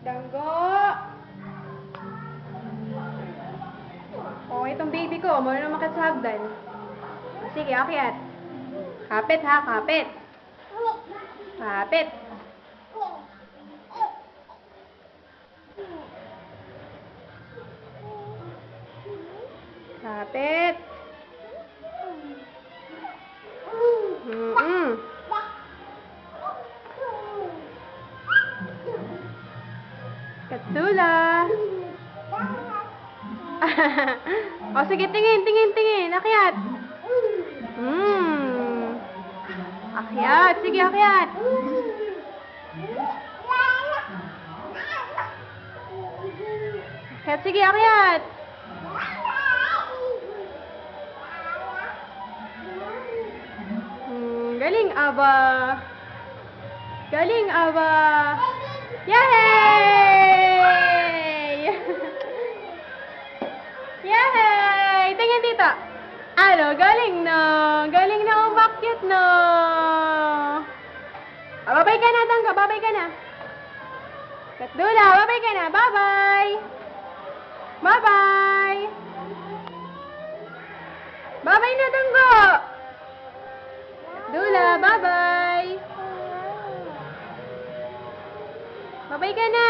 Danggo! Oh, itong baby ko. Marunong umakyat sa hagdan. Sige, akyat. Kapit ha, kapit. Kapit. Kapit. Katsula. O sige, tingin, tingin, tingin. Akyat. Akyat. Sige, akyat. Akyat, sige, akyat. Galing, Aba. Galing, Aba. Yay! Yay! Tingin dito. Ano? Galing na. Galing na umakyat na. Babay ka na, Danggo. Babay ka na. Katsula, babay ka na. Bye-bye. Bye-bye. Bye-bye na, Danggo. Katsula, bye-bye. Babay ka na.